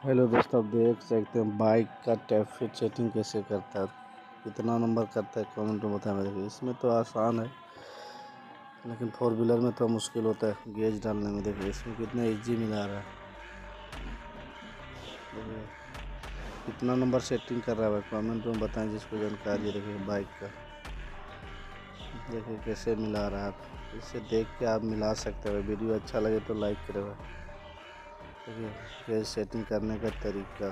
Hello दोस्तों, आप देख सकते हैं बाइक का टैप फिट सेटिंग कैसे करता है। कितना नंबर करता है कमेंट में बताएं। देखिए इसमें तो आसान है, लेकिन फोर व्हीलर में तो मुश्किल होता है गेज डालने में। देखिए इसमें कितना इजी मिला रहा है। देखिए कितना नंबर सेटिंग कर रहा है कमेंट में बताएं जिसको जानकारी है। देखिए बाइक का देखिए कैसे मिला रहा है। आप इसे देख के आप मिला सकते हैं। वीडियो अच्छा लगे तो लाइक करें। देखिए गेज सेटिंग करने का तरीका।